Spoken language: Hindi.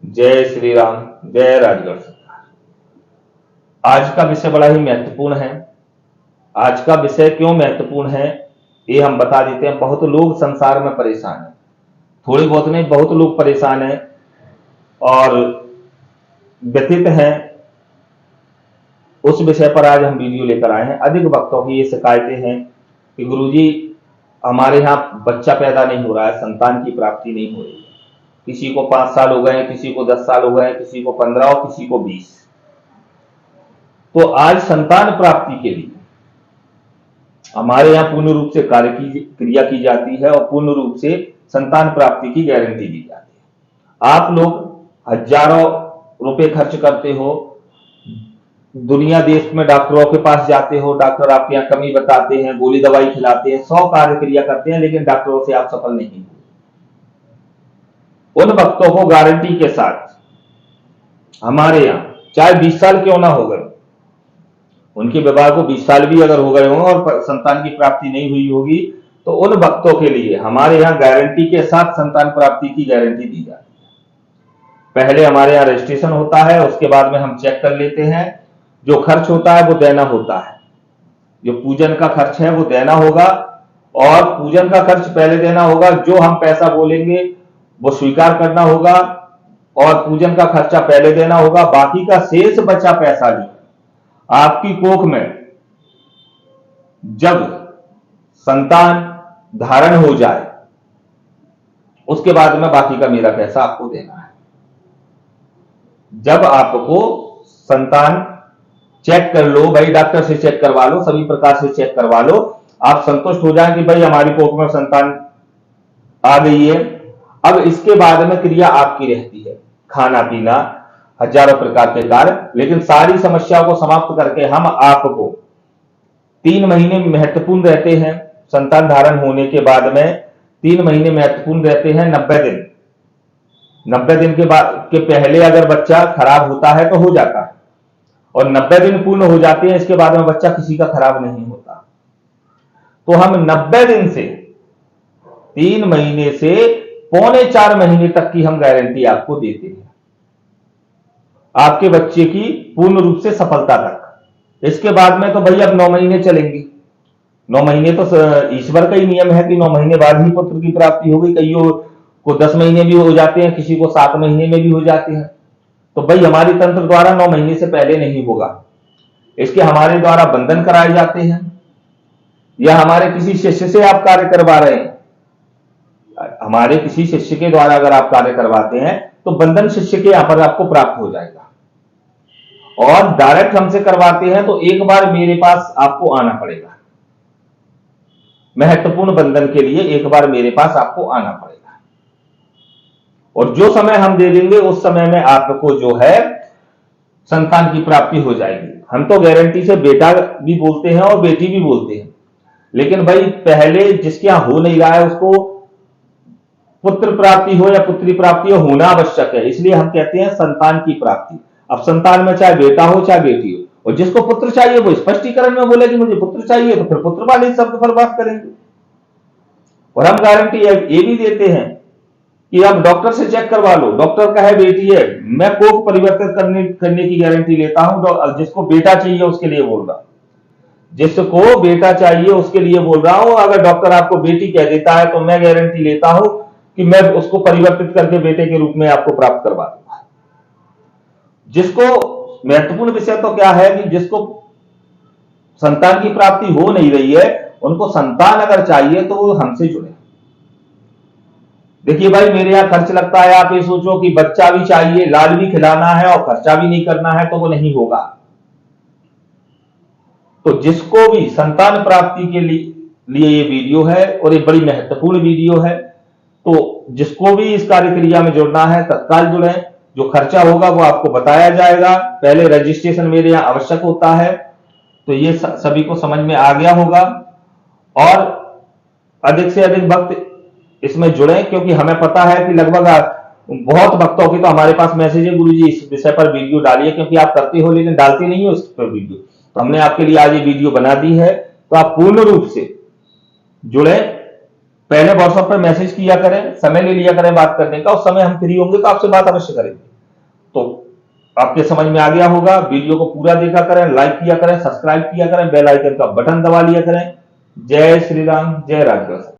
जय श्री राम। जय राजगढ़ सरकार। आज का विषय बड़ा ही महत्वपूर्ण है। आज का विषय क्यों महत्वपूर्ण है ये हम बता देते हैं। बहुत लोग संसार में परेशान हैं, थोड़े बहुत नहीं, बहुत लोग परेशान हैं और व्यथित हैं। उस विषय पर आज हम वीडियो लेकर आए हैं। अधिक वक्तों की ये शिकायतें हैं कि गुरुजी हमारे यहाँ बच्चा पैदा नहीं हो रहा है, संतान की प्राप्ति नहीं हो रही है। किसी को 5 साल हो गए, किसी को 10 साल हो गए, किसी को 15 और किसी को 20। तो आज संतान प्राप्ति के लिए हमारे यहाँ पूर्ण रूप से क्रिया की जाती है और पूर्ण रूप से संतान प्राप्ति की गारंटी दी जाती है। आप लोग हजारों रुपए खर्च करते हो, दुनिया देश में डॉक्टरों के पास जाते हो, डॉक्टर आपके यहाँ कमी बताते हैं, गोली दवाई खिलाते हैं, 100 कार्य क्रिया करते हैं, लेकिन डॉक्टरों से आप सफल नहीं हुए। उन भक्तों को गारंटी के साथ हमारे यहाँ चाहे 20 साल क्यों ना हो गए, उनके विवाह को 20 साल भी अगर हो गए हों और संतान की प्राप्ति नहीं हुई होगी, तो उन भक्तों के लिए हमारे यहाँ गारंटी के साथ संतान प्राप्ति की गारंटी दी जाती है। पहले हमारे यहाँ रजिस्ट्रेशन होता है, उसके बाद में हम चेक कर लेते हैं। जो खर्च होता है वो देना होता है, जो पूजन का खर्च है वो देना होगा और पूजन का खर्च पहले देना होगा। जो हम पैसा बोलेंगे वो स्वीकार करना होगा और पूजन का खर्चा पहले देना होगा। बाकी का शेष बचा पैसा भी आपकी कोख में जब संतान धारण हो जाए उसके बाद में बाकी का मेरा पैसा आपको देना है। जब आपको संतान चेक कर लो, भाई डॉक्टर से चेक करवा लो, सभी प्रकार से चेक करवा लो, आप संतुष्ट हो जाए कि भाई हमारी कोख में संतान आ गई है। अब इसके बाद में क्रिया आपकी रहती है, खाना पीना, हजारों प्रकार के कार्य, लेकिन सारी समस्याओं को समाप्त करके हम आपको 3 महीने महत्वपूर्ण रहते हैं। संतान धारण होने के बाद में 3 महीने महत्वपूर्ण रहते हैं। 90 दिन, 90 दिन के बाद के पहले अगर बच्चा खराब होता है तो हो जाता है और 90 दिन पूर्ण हो जाते हैं, इसके बाद में बच्चा किसी का खराब नहीं होता। तो हम 90 दिन से 3 महीने से पौने 4 महीने तक की हम गारंटी आपको देते हैं, आपके बच्चे की पूर्ण रूप से सफलता तक। इसके बाद में तो भाई अब 9 महीने चलेंगे। 9 महीने तो ईश्वर का ही नियम है कि 9 महीने बाद ही पुत्र की प्राप्ति होगी। कईयों को 10 महीने भी हो जाते हैं, किसी को 7 महीने में भी हो जाते हैं। तो भाई हमारी तंत्र द्वारा 9 महीने से पहले नहीं होगा। इसके हमारे द्वारा बंधन कराए जाते हैं या हमारे किसी शिष्य से आप कार्य करवा रहे हैं, हमारे किसी शिष्य के द्वारा अगर आप कार्य करवाते हैं तो बंधन शिष्य के यहां पर आपको प्राप्त हो जाएगा। और डायरेक्ट हमसे करवाते हैं तो एक बार मेरे पास आपको आना पड़ेगा। महत्वपूर्ण बंधन के लिए एक बार मेरे पास आपको आना पड़ेगा और जो समय हम दे देंगे उस समय में आपको जो है संतान की प्राप्ति हो जाएगी। हम तो गारंटी से बेटा भी बोलते हैं और बेटी भी बोलते हैं, लेकिन भाई पहले जिसके यहां हो नहीं रहा है उसको पुत्र प्राप्ति हो या पुत्री प्राप्ति हो, होना आवश्यक है। इसलिए हम कहते हैं संतान की प्राप्ति। अब संतान में चाहे बेटा हो चाहे बेटी हो, और जिसको पुत्र चाहिए वो स्पष्टीकरण में बोले कि मुझे पुत्र चाहिए, तो फिर पुत्र वाले शब्द पर बात करेंगे। और हम गारंटी ये भी देते हैं कि आप डॉक्टर से चेक करवा लो, डॉक्टर का है बेटी है, मैं कोख परिवर्तित करने की गारंटी लेता हूं। जिसको बेटा चाहिए उसके लिए बोल रहा हूं, जिसको बेटा चाहिए उसके लिए बोल रहा हूं। अगर डॉक्टर आपको बेटी कह देता है तो मैं गारंटी लेता हूं कि मैं उसको परिवर्तित करके बेटे के रूप में आपको प्राप्त करवा दूंगा। जिसको महत्वपूर्ण विषय तो क्या है कि जिसको संतान की प्राप्ति हो नहीं रही है, उनको संतान अगर चाहिए तो वो हमसे जुड़े। देखिए भाई मेरे यहां खर्च लगता है, आप ये सोचो कि बच्चा भी चाहिए, लाल भी खिलाना है और खर्चा भी नहीं करना है, तो वो नहीं होगा। तो जिसको भी संतान प्राप्ति के लिए ये वीडियो है और ये बड़ी महत्वपूर्ण वीडियो है, तो जिसको भी इस कार्य क्रिया में जुड़ना है तत्काल जुड़े। जो खर्चा होगा वो आपको बताया जाएगा। पहले रजिस्ट्रेशन मेरे यहाँ आवश्यक होता है, तो ये सभी को समझ में आ गया होगा। और अधिक से अधिक भक्त इसमें जुड़े, क्योंकि हमें पता है कि लगभग बहुत भक्तों की तो हमारे पास मैसेज है, गुरुजी इस विषय पर वीडियो डालिए, क्योंकि आप करते हो लेकिन डालते नहीं हो इस पर वीडियो। तो हमने आपके लिए आज ये वीडियो बना दी है, तो आप पूर्ण रूप से जुड़े। पहले व्हाट्सएप पर मैसेज किया करें, समय ले लिया करें बात करने का, उस समय हम फ्री होंगे तो आपसे बात अवश्य करेंगे। तो आपके समझ में आ गया होगा। वीडियो को पूरा देखा करें, लाइक किया करें, सब्सक्राइब किया करें, बेल आइकन का बटन दबा लिया करें। जय श्री राम, जय राजगढ़।